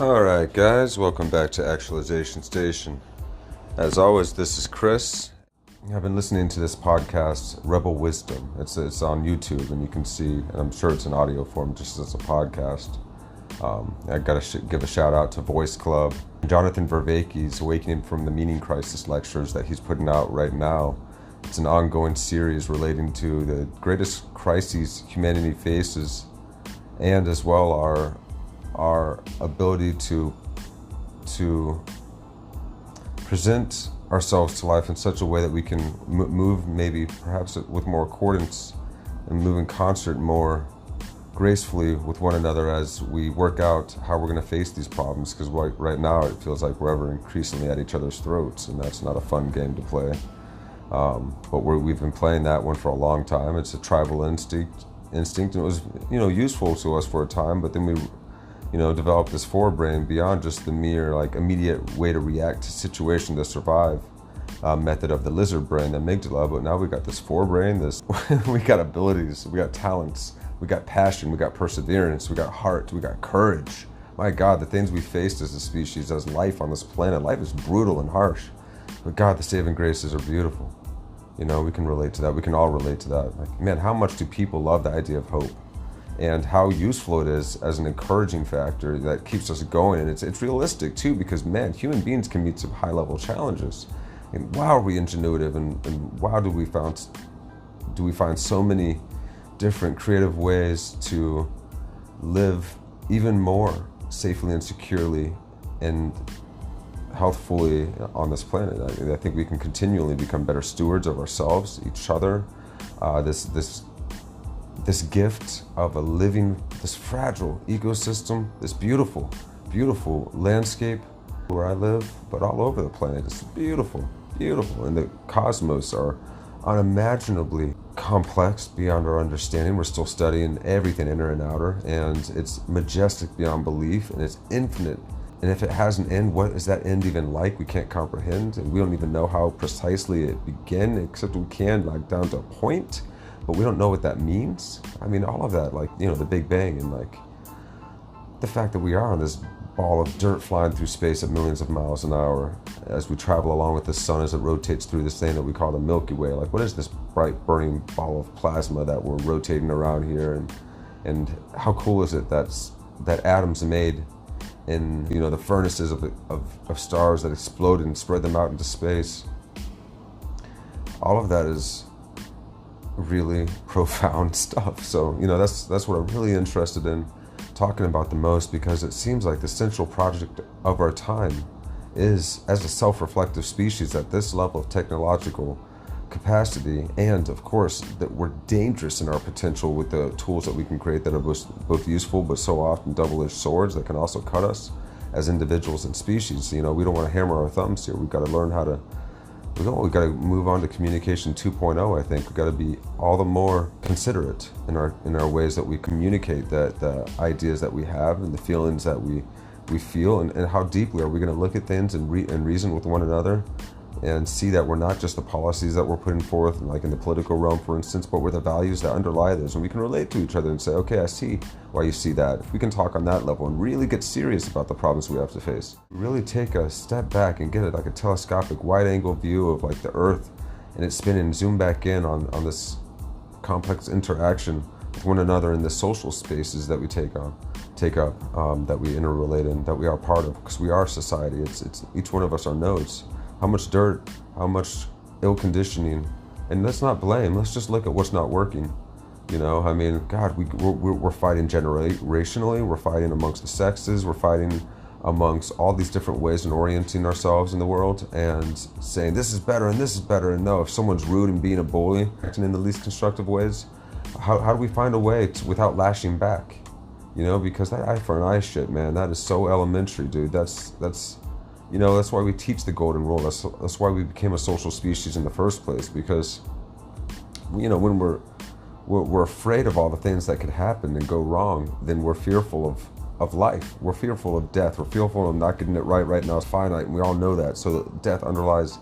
Alright guys, welcome back to Actualization Station. As always, this is Chris. I've been listening to this podcast, Rebel Wisdom. It's on YouTube, and you can see, and I'm sure it's in audio form just as a podcast. I gotta give a shout out to Voice Club. Jonathan Vervaeke's Awakening from the Meaning Crisis lectures that he's putting out right now. It's an ongoing series relating to the greatest crises humanity faces, and as well our ability to present ourselves to life in such a way that we can move maybe perhaps with more accordance and move in concert more gracefully with one another as we work out how we're going to face these problems, because right now it feels like we're ever increasingly at each other's throats, and that's not a fun game to play. But we've been playing that one for a long time. It's a tribal instinct, and it was useful to us for a time, but then we develop this forebrain beyond just the mere immediate way to react to situation to survive method of the lizard brain, the amygdala. But now we got this forebrain, we got abilities, we got talents, we got passion, we got perseverance, we got heart, we got courage. My God, the things we faced as a species, as life on this planet, life is brutal and harsh. But God, the saving graces are beautiful. We can relate to that. We can all relate to that. Like, man, how much do people love the idea of hope? And how useful it is as an encouraging factor that keeps us going. And it's realistic too, because man, human beings can meet some high level challenges. And wow, are we ingenuitive, and wow, do we find so many different creative ways to live even more safely and securely and healthfully on this planet. I think we can continually become better stewards of ourselves, each other, this gift of a living, this fragile ecosystem, this beautiful, beautiful landscape where I live, but all over the planet. It's beautiful, beautiful. And the cosmos are unimaginably complex beyond our understanding. We're still studying everything inner and outer, and it's majestic beyond belief, and it's infinite. And if it has an end, what is that end even like? We can't comprehend, and we don't even know how precisely it began, except we can, down to a point. But we don't know what that means. I mean, all of that, the Big Bang, and the fact that we are on this ball of dirt flying through space at millions of miles an hour as we travel along with the sun as it rotates through this thing that we call the Milky Way. What is this bright burning ball of plasma that we're rotating around here? And how cool is it that atoms made in the furnaces of stars that exploded and spread them out into space? All of that is really profound stuff. So that's what I'm really interested in talking about the most, because it seems like the central project of our time is, as a self-reflective species at this level of technological capacity, and of course that we're dangerous in our potential with the tools that we can create that are both useful but so often double-edged swords that can also cut us as individuals and species. We don't want to hammer our thumbs here. We've got to learn how to we've got to move on to communication 2.0. I think we've got to be all the more considerate in our ways that we communicate the ideas that we have and the feelings that we feel, and how deeply are we going to look at things and reason with one another and see that we're not just the policies that we're putting forth, in the political realm, for instance, but we're the values that underlie those, and we can relate to each other and say, okay, I see why you see that. If we can talk on that level and really get serious about the problems we have to face, really take a step back and get it a telescopic wide-angle view of the Earth and it's spinning, zoom back in on this complex interaction with one another in the social spaces that we take up, that we interrelate in, that we are part of, because we are society. It's each one of us are nodes. How much dirt, how much ill conditioning, and let's not blame. Let's just look at what's not working. God, we're fighting generationally. We're fighting amongst the sexes. We're fighting amongst all these different ways in orienting ourselves in the world and saying this is better and this is better. And no, if someone's rude and being a bully, acting in the least constructive ways, how do we find a way without lashing back? Because that eye for an eye shit, man, that is so elementary, dude. That's why we teach the golden rule. That's why we became a social species in the first place, because when we're afraid of all the things that could happen and go wrong, then we're fearful of life. We're fearful of death. We're fearful of not getting it right now. It's finite, and we all know that. So death underlies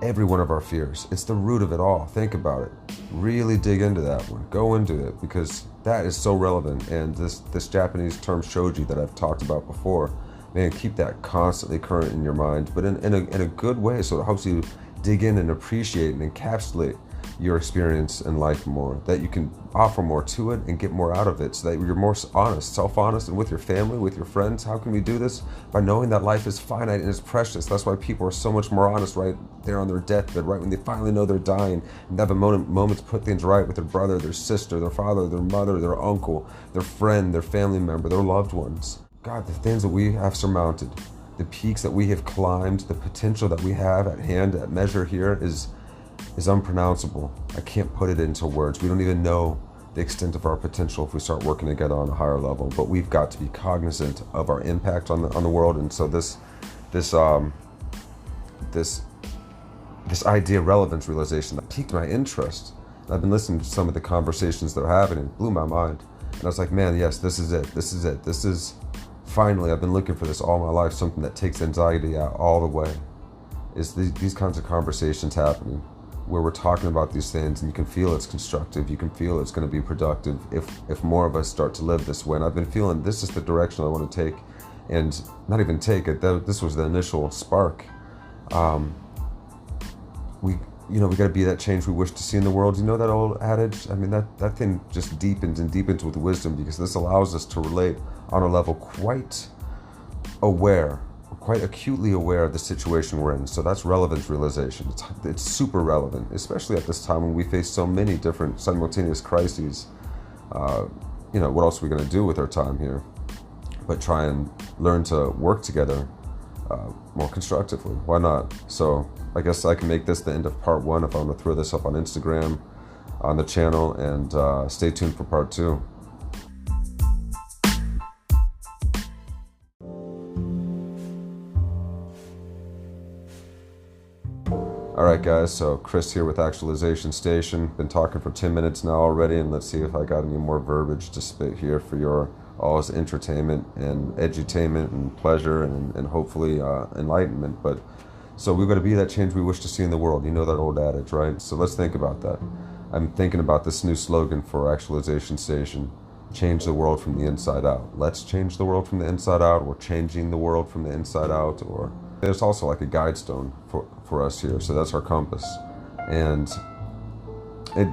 every one of our fears. It's the root of it all. Think about it. Really dig into that one. Go into it, because that is so relevant. And this Japanese term shoji that I've talked about before, man, keep that constantly current in your mind, but in a good way, so it helps you dig in and appreciate and encapsulate your experience in life more, that you can offer more to it and get more out of it, so that you're more honest, self-honest, and with your family, with your friends. How can we do this? By knowing that life is finite and it's precious. That's why people are so much more honest right there on their deathbed, right when they finally know they're dying, and they have a moment to put things right with their brother, their sister, their father, their mother, their uncle, their friend, their family member, their loved ones. God, the things that we have surmounted, the peaks that we have climbed, the potential that we have at hand, at measure here is unpronounceable. I can't put it into words. We don't even know the extent of our potential if we start working together on a higher level. But we've got to be cognizant of our impact on the world. And so this idea of relevance realization that piqued my interest. And I've been listening to some of the conversations that are happening. It blew my mind. And I was like, man, yes, this is it. This is it. This is finally, I've been looking for this all my life, something that takes anxiety out all the way. Is these kinds of conversations happening, where we're talking about these things and you can feel it's constructive, you can feel it's going to be productive if more of us start to live this way. And I've been feeling this is the direction I want to take, and not even take it, this was the initial spark. We got to be that change we wish to see in the world. You know that old adage? I mean, that thing just deepens and deepens with wisdom, because this allows us to relate on a level quite aware, quite acutely aware of the situation we're in. So that's relevance realization. It's super relevant, especially at this time when we face so many different simultaneous crises. What else are we going to do with our time here but try and learn to work together more constructively? Why not? So I guess I can make this the end of part 1 if I'm going to throw this up on Instagram, on the channel, and stay tuned for part 2. Alright guys, so Chris here with Actualization Station. Been talking for 10 minutes now already, and let's see if I got any more verbiage to spit here for your all's entertainment and edutainment and pleasure and hopefully enlightenment. But so we're going to be that change we wish to see in the world. You know that old adage, right? So let's think about that. I'm thinking about this new slogan for Actualization Station: change the world from the inside out. Let's change the world from the inside out, or changing the world from the inside out, or there's also like a guide stone for us here. So that's our compass. And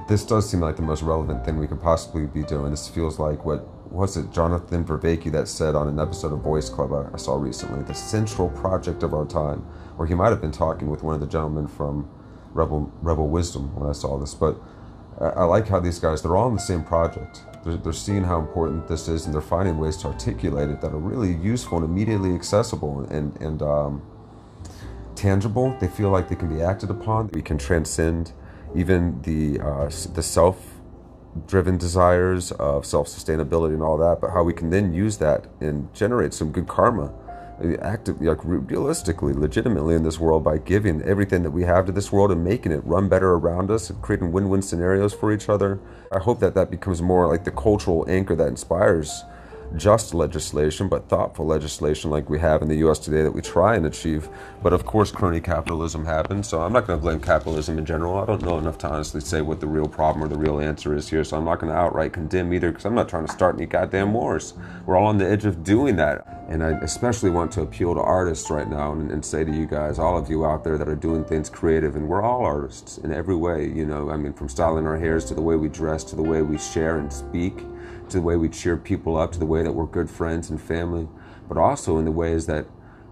this does seem like the most relevant thing we could possibly be doing. This feels like what was it, John Vervaeke, that said on an episode of Voice Club I saw recently, the central project of our time, or he might have been talking with one of the gentlemen from Rebel Wisdom when I saw this. But I like how these guys, they're all in the same project. They're seeing how important this is, and they're finding ways to articulate it that are really useful and immediately accessible and tangible. They feel like they can be acted upon. We can transcend even the self-driven desires of self-sustainability and all that, but how we can then use that and generate some good karma, actively, like realistically, legitimately in this world, by giving everything that we have to this world and making it run better around us and creating win-win scenarios for each other. I hope that becomes more like the cultural anchor that inspires just legislation, but thoughtful legislation like we have in the US today that we try and achieve. But of course, crony capitalism happens, so I'm not going to blame capitalism in general. I don't know enough to honestly say what the real problem or the real answer is here, so I'm not going to outright condemn either, because I'm not trying to start any goddamn wars. We're all on the edge of doing that. And I especially want to appeal to artists right now and say to you guys, all of you out there that are doing things creative, and we're all artists in every way, from styling our hairs to the way we dress, to the way we share and speak, to the way we cheer people up, to the way that we're good friends and family, but also in the ways that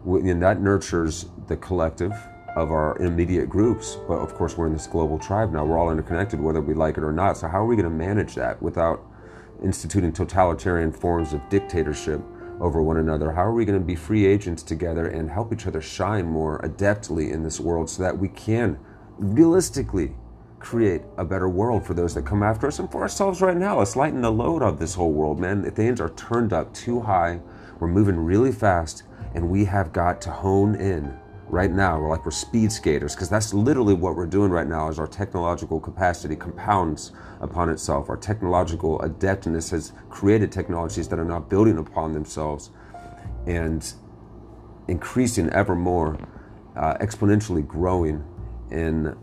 that nurtures the collective of our immediate groups. But of course, we're in this global tribe now. We're all interconnected, whether we like it or not. So how are we going to manage that without instituting totalitarian forms of dictatorship over one another? How are we going to be free agents together and help each other shine more adeptly in this world, so that we can realistically create a better world for those that come after us and for ourselves right now? Let's lighten the load of this whole world, man. Things are turned up too high. We're moving really fast, and we have got to hone in right now. We're speed skaters, because that's literally what we're doing right now. As our technological capacity compounds upon itself, our technological adeptness has created technologies that are now building upon themselves and increasing ever more, exponentially growing in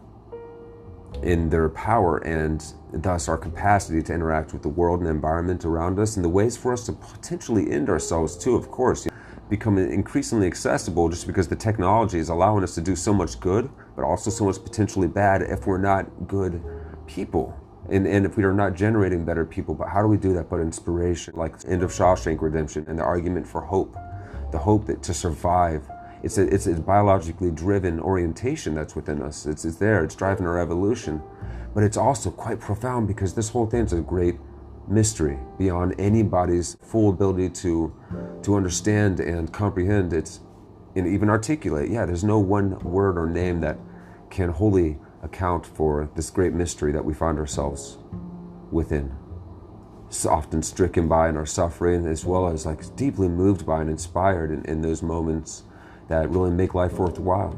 their power, and thus our capacity to interact with the world and environment around us, and the ways for us to potentially end ourselves too, of course. become increasingly accessible just because the technology is allowing us to do so much good, but also so much potentially bad if we're not good people. And if we are not generating better people. But how do we do that but inspiration? Like end of Shawshank Redemption and the argument for hope. The hope that to survive. It's a biologically driven orientation that's within us. It's there, it's driving our evolution. But it's also quite profound because this whole thing's a great mystery beyond anybody's full ability to understand and comprehend. It's and even articulate. Yeah, there's no one word or name that can wholly account for this great mystery that we find ourselves within. So often stricken by in our suffering, as well as like deeply moved by and inspired in those moments that really make life worthwhile.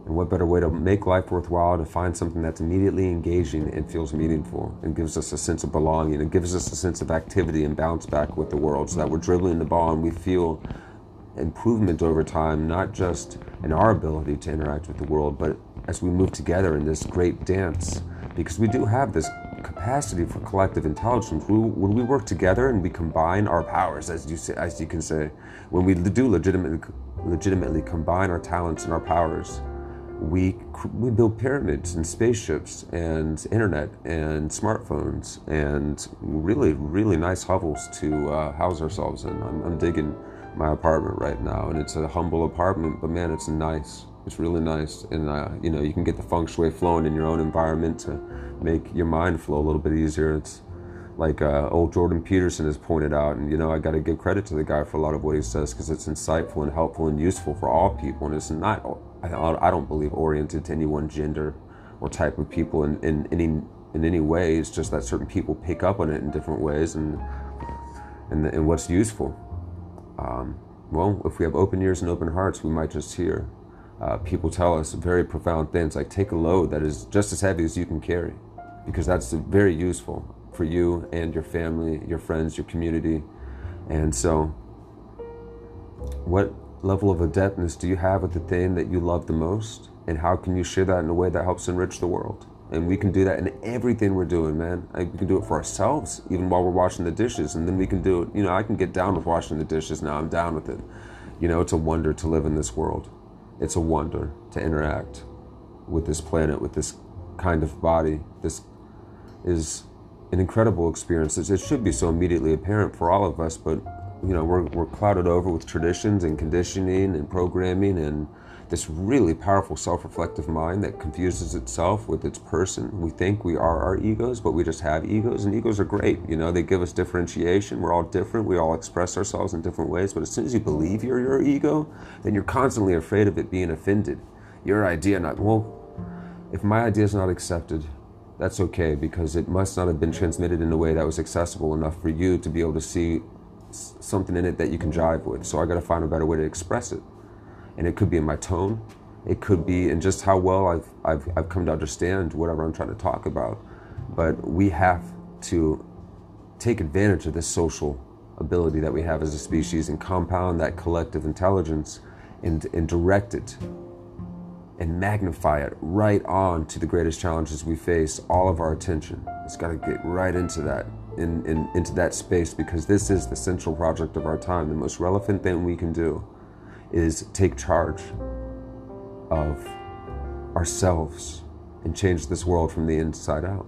And what better way to make life worthwhile to find something that's immediately engaging and feels meaningful and gives us a sense of belonging and gives us a sense of activity and bounce back with the world, so that we're dribbling the ball and we feel improvement over time, not just in our ability to interact with the world, but as we move together in this great dance. Because we do have this capacity for collective intelligence. When we work together and we combine our powers, as you can say, when we do legitimately combine our talents and our powers, we build pyramids and spaceships and internet and smartphones and really, really nice hovels to house ourselves in. I'm digging my apartment right now, and it's a humble apartment, but man, it's nice. It's really nice, and you know, you can get the feng shui flowing in your own environment to make your mind flow a little bit easier. It's like old Jordan Peterson has pointed out, and you know, I got to give credit to the guy for a lot of what he says, because it's insightful and helpful and useful for all people, and it's not, I don't believe, oriented to any one gender or type of people in any way. It's just that certain people pick up on it in different ways, and what's useful. Well, if we have open ears and open hearts, we might just hear. People tell us very profound things, like take a load that is just as heavy as you can carry, because that's very useful for you and your family, your friends, your community. And so what level of adeptness do you have with the thing that you love the most, and how can you share that in a way that helps enrich the world? And we can do that in everything we're doing, man. We can do it for ourselves, even while we're washing the dishes, and then we can do it, you know, I can get down with washing the dishes now. I'm down with it. You know, it's a wonder to live in this world. It's a wonder to interact with this planet, with this kind of body. This is an incredible experience. It should be so immediately apparent for all of us, but you know, we're clouded over with traditions and conditioning and programming and this really powerful self-reflective mind that confuses itself with its person. We think we are our egos, but we just have egos, and egos are great. You know, they give us differentiation. We're all different. We all express ourselves in different ways, but as soon as you believe you're your ego, then you're constantly afraid of it being offended. Your idea not, well, if my idea is not accepted, that's okay, because it must not have been transmitted in a way that was accessible enough for you to be able to see something in it that you can jive with. So I got to find a better way to express it. And it could be in my tone, it could be in just how well I've come to understand whatever I'm trying to talk about. But we have to take advantage of this social ability that we have as a species and compound that collective intelligence and direct it and magnify it right on to the greatest challenges we face. All of our attention, it's got to get right into that, into that space, because this is the central project of our time. The most relevant thing we can do is take charge of ourselves and change this world from the inside out.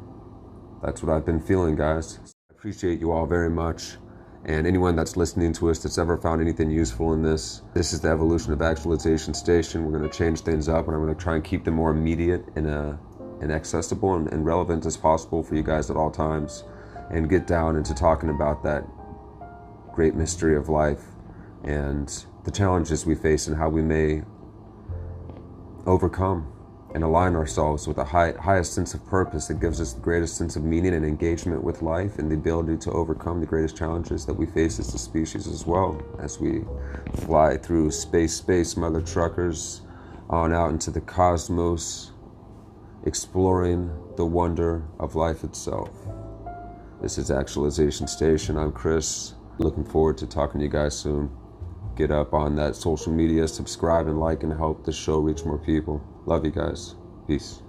That's what I've been feeling, guys. I appreciate you all very much. And anyone that's listening to us that's ever found anything useful in this is the evolution of Actualization Station. We're going to change things up, and I'm going to try and keep them more immediate and accessible and relevant as possible for you guys at all times, and get down into talking about that great mystery of life and the challenges we face and how we may overcome and align ourselves with the highest sense of purpose that gives us the greatest sense of meaning and engagement with life, and the ability to overcome the greatest challenges that we face as a species, as well as we fly through space, mother truckers, on out into the cosmos, exploring the wonder of life itself. This is Actualization Station. I'm Chris. Looking forward to talking to you guys soon. Get up on that social media, subscribe and like, and help the show reach more people. Love you guys. Peace.